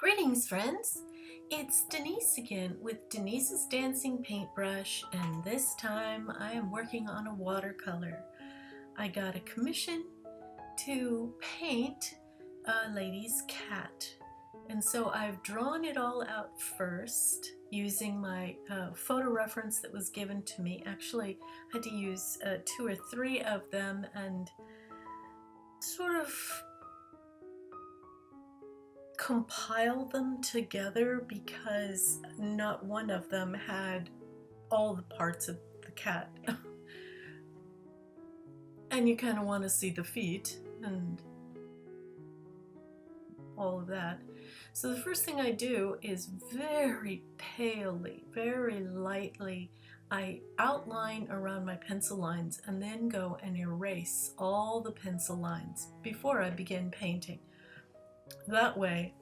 Greetings, friends! It's Denise again with Denise's Dancing Paintbrush, and this time I am working on a watercolor. I got a commission to paint a lady's cat, and so I've drawn it all out first using my photo reference that was given to me. Actually, I had to use 2 or 3 of them and sort of compile them together because not one of them had all the parts of the cat. And you kind of want to see the feet and all of that. So the first thing I do is very palely, very lightly, I outline around my pencil lines and then go and erase all the pencil lines before I begin painting. That way,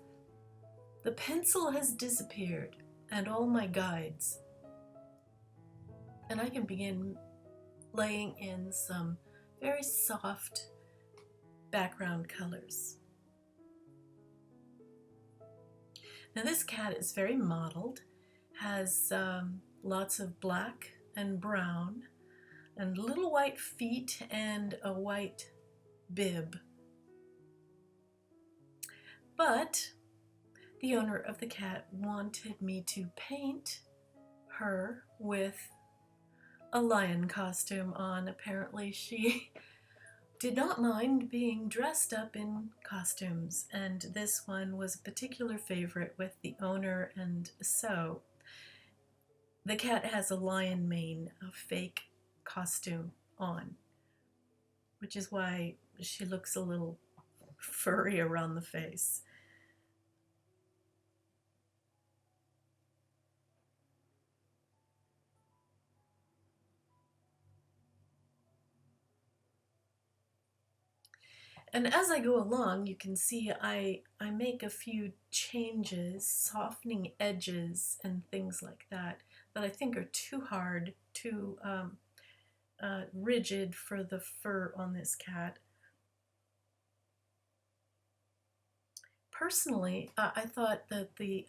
the pencil has disappeared and all my guides, and I can begin laying in some very soft background colors. Now this cat is very mottled, has lots of black and brown and little white feet and a white bib. But the owner of the cat wanted me to paint her with a lion costume on. Apparently she did not mind being dressed up in costumes, and this one was a particular favorite with the owner, and so the cat has a lion mane, a fake costume on, which is why she looks a little furry around the face. And as I go along, you can see I make a few changes, softening edges and things like that, that I think are too hard, too rigid for the fur on this cat. Personally, I thought that the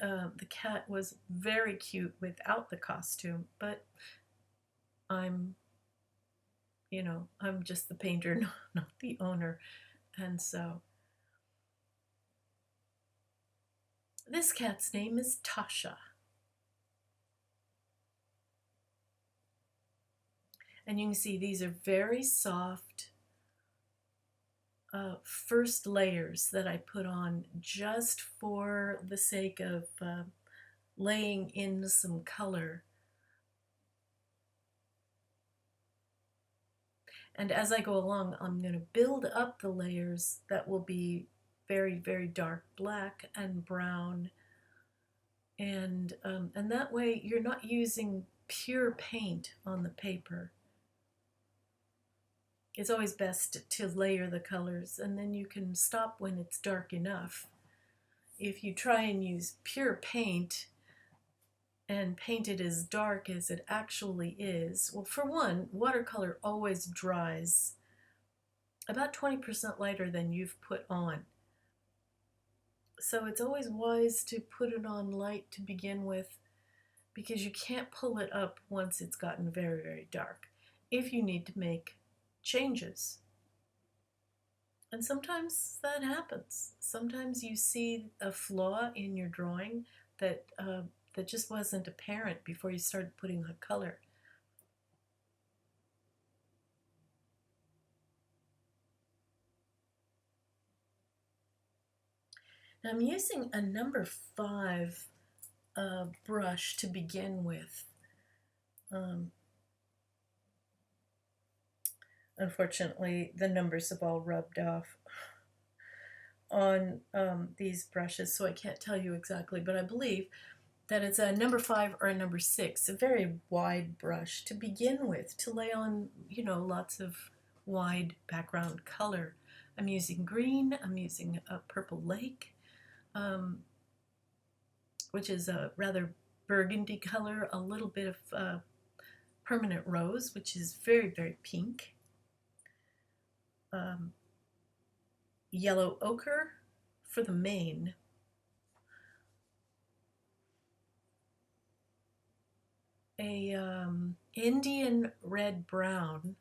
cat was very cute without the costume, but I'm just the painter, not the owner. And so this cat's name is Tasha. And you can see these are very soft first layers that I put on just for the sake of laying in some color. And as I go along, I'm going to build up the layers that will be very, very dark black and brown. And that way you're not using pure paint on the paper. It's always best to layer the colors, and then you can stop when it's dark enough. If you try and use pure paint and paint it as dark as it actually is, well, for one, watercolor always dries about 20% lighter than you've put on. So it's always wise to put it on light to begin with, because you can't pull it up once it's gotten very, very dark if you need to make changes. And sometimes that happens. Sometimes you see a flaw in your drawing that that just wasn't apparent before you started putting the color. Now I'm using a number 5 brush to begin with. Unfortunately, the numbers have all rubbed off on these brushes, so I can't tell you exactly, but I believe that it's a number 5 or a number 6, a very wide brush to begin with, to lay on, lots of wide background color. I'm using green, I'm using a purple lake, which is a rather burgundy color, a little bit of permanent rose, which is very, very pink, yellow ochre for the mane, a Indian red brown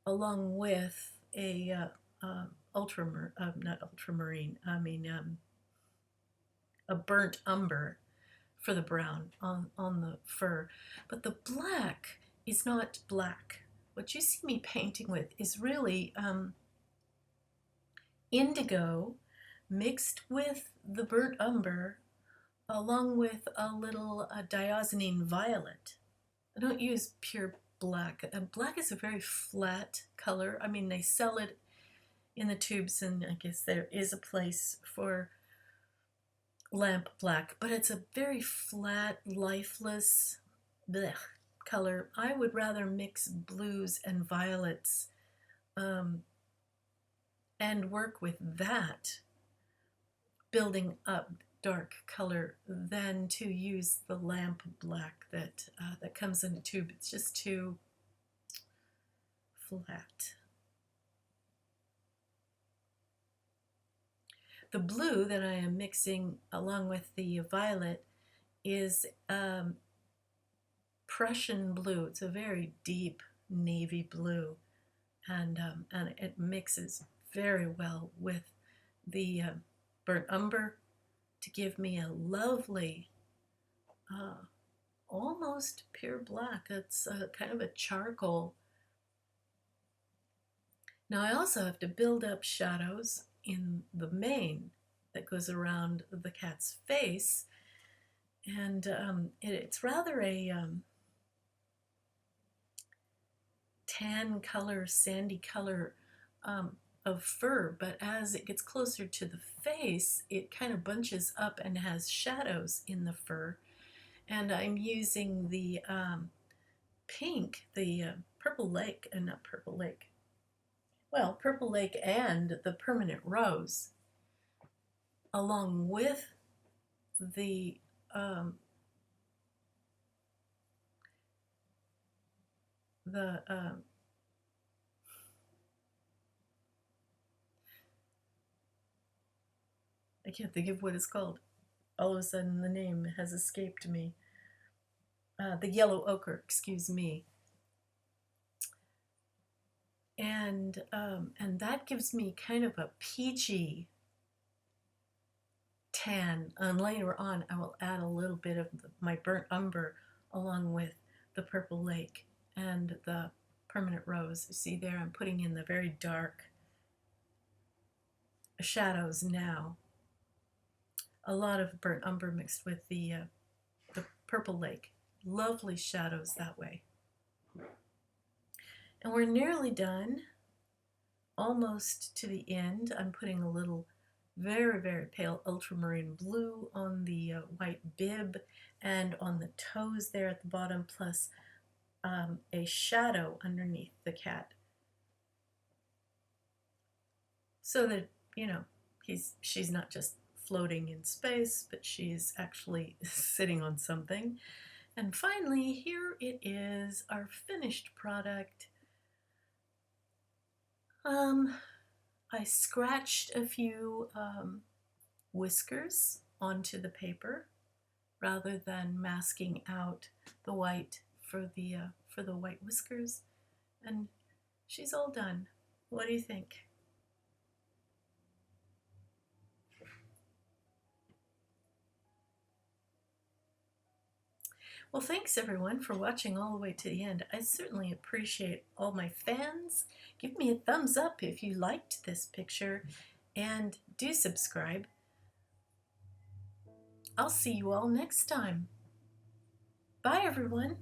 along with a not ultramarine, I mean a burnt umber for the brown on the fur. But the black is not black. What you see me painting with is really indigo mixed with the burnt umber along with a little diazonine violet. I don't use pure black. Black is a very flat color. I mean, they sell it in the tubes, and I guess there is a place for lamp black, but it's a very flat, lifeless blech color. I would rather mix blues and violets and work with that, building up dark color, than to use the lamp black that comes in a tube. It's just too flat. The blue that I am mixing along with the violet is Prussian blue. It's a very deep navy blue, and it mixes very well with the burnt umber to give me a lovely, almost pure black. It's kind of a charcoal. Now I also have to build up shadows in the mane that goes around the cat's face, and it's rather a tan color, sandy color of fur, but as it gets closer to the face, it kind of bunches up and has shadows in the fur. And I'm using the pink, the Purple Lake, not Purple Lake, well, Purple Lake and the Permanent Rose, along with the I can't think of what it's called. All of a sudden the name has escaped me. The yellow ochre, excuse me. And that gives me kind of a peachy tan. And later on I will add a little bit of my burnt umber along with the Purple Lake and the Permanent Rose. You see there, I'm putting in the very dark shadows now. A lot of burnt umber mixed with the Purple Lake. Lovely shadows that way. And we're nearly done, almost to the end. I'm putting a little very, very pale ultramarine blue on the white bib and on the toes there at the bottom, plus a shadow underneath the cat, so that, you know, she's not just floating in space, but she's actually sitting on something. And finally, here it is, our finished product. I scratched a few whiskers onto the paper rather than masking out the white for the white whiskers, and she's all done. What do you think? Well, thanks everyone for watching all the way to the end. I certainly appreciate all my fans. Give me a thumbs up if you liked this picture, and do subscribe. I'll see you all next time. Bye everyone.